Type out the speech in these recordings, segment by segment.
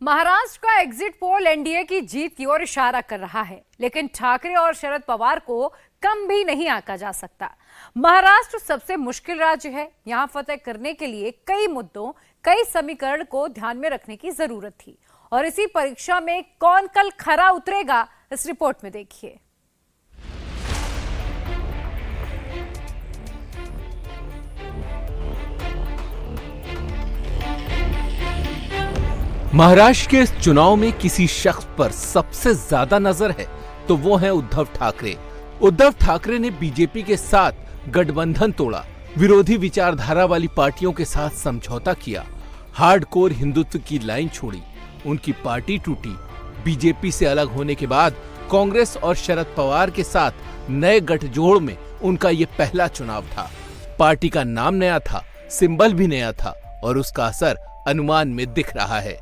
महाराष्ट्र का exit poll NDA की जीत की ओर इशारा कर रहा है, लेकिन ठाकरे और शरद पवार को कम भी नहीं आंका जा सकता। महाराष्ट्र सबसे मुश्किल राज्य है। यहां फतेह करने के लिए कई मुद्दों, कई समीकरण को ध्यान में रखने की जरूरत थी और इसी परीक्षा में कौन कल खरा उतरेगा, इस रिपोर्ट में देखिए। महाराष्ट्र के इस चुनाव में किसी शख्स पर सबसे ज्यादा नजर है तो वो है उद्धव ठाकरे। उद्धव ठाकरे ने बीजेपी के साथ गठबंधन तोड़ा, विरोधी विचारधारा वाली पार्टियों के साथ समझौता किया, हार्डकोर हिंदुत्व की लाइन छोड़ी, उनकी पार्टी टूटी। बीजेपी से अलग होने के बाद कांग्रेस और शरद पवार के साथ नए गठजोड़ में उनका ये पहला चुनाव था। पार्टी का नाम नया था, सिंबल भी नया था और उसका असर अनुमान में दिख रहा है।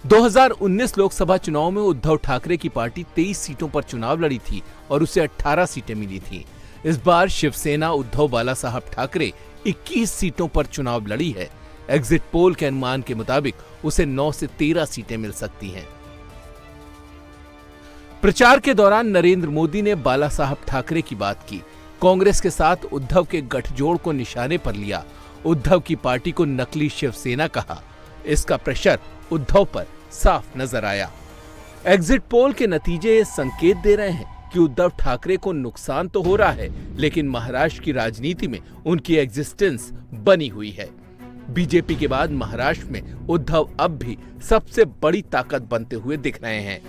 दो 2019 लोकसभा चुनाव में उद्धव ठाकरे की पार्टी 23 सीटों पर चुनाव लड़ी थी और उसे 18 सीटें मिली थी। इस बार शिवसेना उद्धव बाला साहब ठाकरे 21 सीटों पर चुनाव लड़ी है। एग्जिट पोल के अनुमान के मुताबिक उसे 9 से 13 सीटें मिल सकती हैं। प्रचार के दौरान नरेंद्र मोदी ने बाला साहब ठाकरे की बात की, कांग्रेस के साथ उद्धव के गठजोड़ को निशाने पर लिया, उद्धव की पार्टी को नकली शिवसेना कहा। इसका प्रेशर उद्धव पर साफ नजर आया। एग्जिट पोल के नतीजे ये संकेत दे रहे हैं कि उद्धव ठाकरे को नुकसान तो हो रहा है, लेकिन महाराष्ट्र की राजनीति में उनकी एग्जिस्टेंस बनी हुई है। बीजेपी के बाद महाराष्ट्र में उद्धव अब भी सबसे बड़ी ताकत बनते हुए दिख रहे हैं।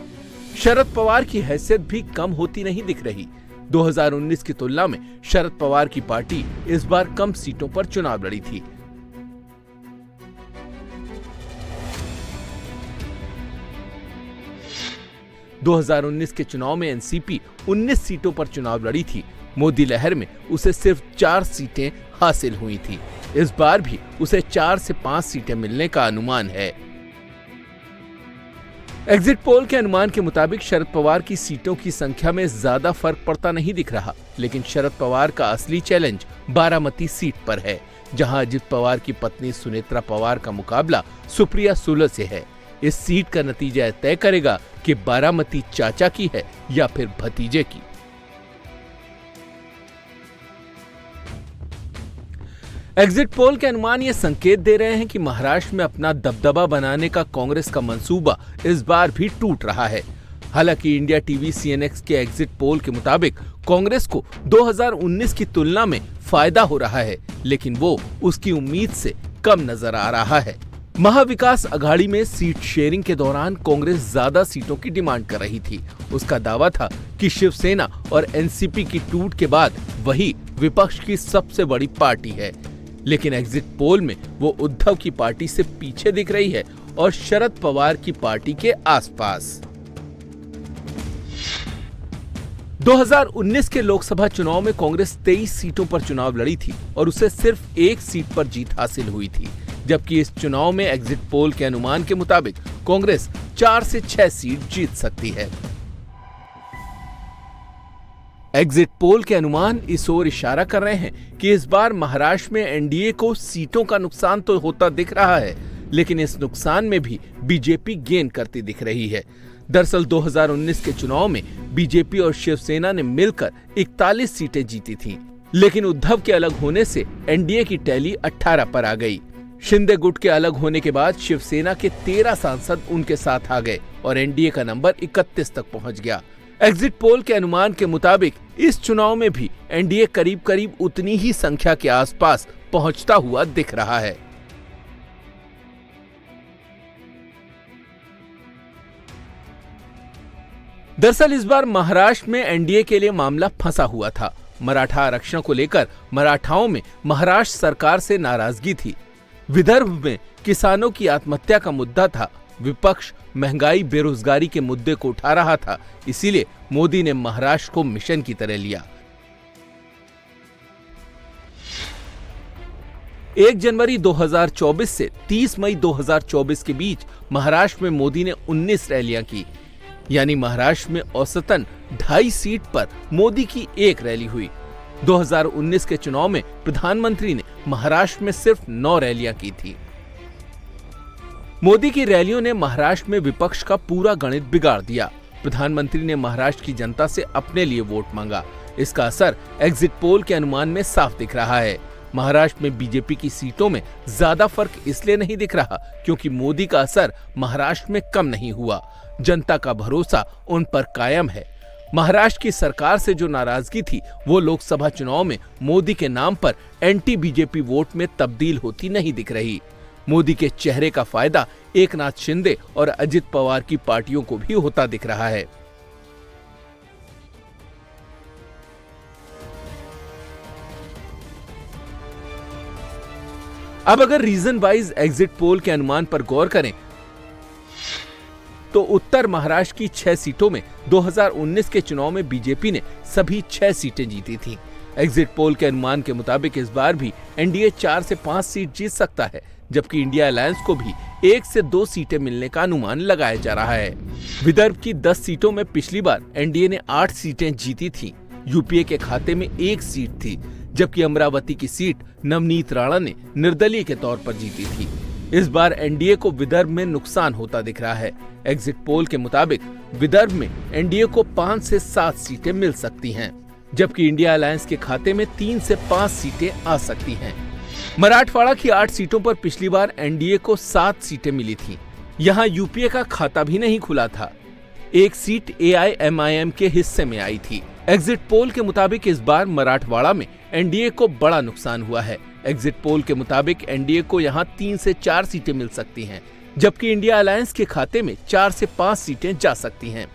शरद पवार की हैसियत भी कम होती नहीं दिख रही। 2019 की तुलना में शरद पवार की पार्टी इस बार कम सीटों पर चुनाव लड़ी थी। – 2019 के चुनाव में एनसीपी 19 सीटों पर चुनाव लड़ी थी। मोदी लहर में उसे सिर्फ 4 सीटें हासिल हुई थी। इस बार भी उसे 4 से 5 सीटें मिलने का अनुमान है। एग्जिट पोल के अनुमान के मुताबिक शरद पवार की सीटों की संख्या में ज्यादा फर्क पड़ता नहीं दिख रहा, लेकिन शरद पवार का असली चैलेंज बारामती सीट पर है, जहां अजित पवार की पत्नी सुनेत्रा पवार का मुकाबला सुप्रिया सुले से है। इस सीट का नतीजा तय करेगा कि बारामती चाचा की है या फिर भतीजे की। एग्जिट पोल के अनुमान ये संकेत दे रहे हैं कि महाराष्ट्र में अपना दबदबा बनाने का कांग्रेस का मंसूबा इस बार भी टूट रहा है। हालांकि इंडिया टीवी सीएनएक्स के एग्जिट पोल के मुताबिक कांग्रेस को 2019 की तुलना में फायदा हो रहा है, लेकिन वो उसकी उम्मीद से कम नजर आ रहा है। महाविकास अघाड़ी में सीट शेयरिंग के दौरान कांग्रेस ज्यादा सीटों की डिमांड कर रही थी। उसका दावा था कि शिवसेना और एनसीपी की टूट के बाद वही विपक्ष की सबसे बड़ी पार्टी है, लेकिन एग्जिट पोल में वो उद्धव की पार्टी से पीछे दिख रही है और शरद पवार की पार्टी के आसपास। 2019 के लोकसभा चुनाव में कांग्रेस 23 सीटों पर चुनाव लड़ी थी और उसे सिर्फ 1 सीट पर जीत हासिल हुई थी, जबकि इस चुनाव में एग्जिट पोल के अनुमान के मुताबिक कांग्रेस 4 से 6 सीट जीत सकती है। एग्जिट पोल के अनुमान इस ओर इशारा कर रहे हैं कि इस बार महाराष्ट्र में एनडीए को सीटों का नुकसान तो होता दिख रहा है, लेकिन इस नुकसान में भी बीजेपी गेन करती दिख रही है। दरअसल 2019 के चुनाव में बीजेपी और शिवसेना ने मिलकर 41 सीटें जीती थीं, लेकिन उद्धव के अलग होने से एनडीए की टैली 18 पर आ गई। शिंदे गुट के अलग होने के बाद शिवसेना के 13 सांसद उनके साथ आ गए और एनडीए का नंबर 31 तक पहुंच गया। एग्जिट पोल के अनुमान के मुताबिक इस चुनाव में भी एनडीए करीब करीब उतनी ही संख्या के आसपास पहुंचता हुआ दिख रहा है। दरअसल इस बार महाराष्ट्र में एनडीए के लिए मामला फंसा हुआ था। मराठा आरक्षण को लेकर मराठाओं में महाराष्ट्र सरकार से नाराजगी थी। विदर्भ में किसानों की आत्महत्या का मुद्दा था। विपक्ष महंगाई, बेरोजगारी के मुद्दे को उठा रहा था, इसीलिए मोदी ने महाराष्ट्र को मिशन की तरह लिया। 1 जनवरी 2024 से 30 मई 2024 के बीच महाराष्ट्र में मोदी ने 19 रैलियां की, यानी महाराष्ट्र में औसतन 2.5 सीट पर मोदी की एक रैली हुई। 2019 के चुनाव में प्रधानमंत्री ने महाराष्ट्र में सिर्फ 9 रैलियां की थी। मोदी की रैलियों ने महाराष्ट्र में विपक्ष का पूरा गणित बिगाड़ दिया। प्रधानमंत्री ने महाराष्ट्र की जनता से अपने लिए वोट मांगा। इसका असर एग्जिट पोल के अनुमान में साफ दिख रहा है। महाराष्ट्र में बीजेपी की सीटों में ज्यादा फर्क इसलिए नहीं दिख रहा क्योंकि मोदी का असर महाराष्ट्र में कम नहीं हुआ। जनता का भरोसा उन पर कायम है। महाराष्ट्र की सरकार से जो नाराजगी थी वो लोकसभा चुनाव में मोदी के नाम पर एंटी बीजेपी वोट में तब्दील होती नहीं दिख रही। मोदी के चेहरे का फायदा एकनाथ शिंदे और अजित पवार की पार्टियों को भी होता दिख रहा है। अब अगर रीजन वाइज एग्जिट पोल के अनुमान पर गौर करें तो उत्तर महाराष्ट्र की 6 सीटों में 2019 के चुनाव में बीजेपी ने सभी 6 सीटें जीती थीं। एग्जिट पोल के अनुमान के मुताबिक इस बार भी एनडीए 4 से 5 सीट जीत सकता है, जबकि इंडिया अलायंस को भी 1 से 2 सीटें मिलने का अनुमान लगाया जा रहा है। विदर्भ की 10 सीटों में पिछली बार एनडीए ने 8 सीटें जीती थीं। यूपीए के खाते में 1 सीट थी, जबकि अमरावती की सीट नवनीत राणा ने निर्दलीय के तौर पर जीती थी। इस बार एनडीए को विदर्भ में नुकसान होता दिख रहा है। एग्जिट पोल के मुताबिक विदर्भ में एनडीए को 5 से 7 सीटें मिल सकती हैं, जबकि इंडिया अलायंस के खाते में 3 से 5 सीटें आ सकती हैं। मराठवाड़ा की 8 सीटों पर पिछली बार एनडीए को 7 सीटें मिली थी। यहाँ यूपीए का खाता भी नहीं खुला था। 1 सीट एआईएमआईएम के हिस्से में आई थी। एग्जिट पोल के मुताबिक इस बार मराठवाड़ा में एनडीए को बड़ा नुकसान हुआ है। एग्जिट पोल के मुताबिक एनडीए को यहाँ 3 से 4 सीटें मिल सकती हैं, जबकि इंडिया अलायंस के खाते में 4 से 5 सीटें जा सकती हैं।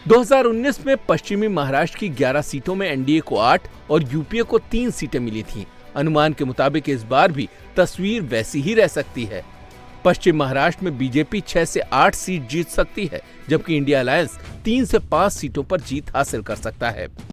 2019 में पश्चिमी महाराष्ट्र की 11 सीटों में एनडीए को 8 और यूपीए को 3 सीटें मिली थीं। अनुमान के मुताबिक इस बार भी तस्वीर वैसी ही रह सकती है। पश्चिम महाराष्ट्र में बीजेपी 6 से 8 सीट जीत सकती है, जबकि इंडिया अलायंस 3 से 5 सीटों पर जीत हासिल कर सकता है।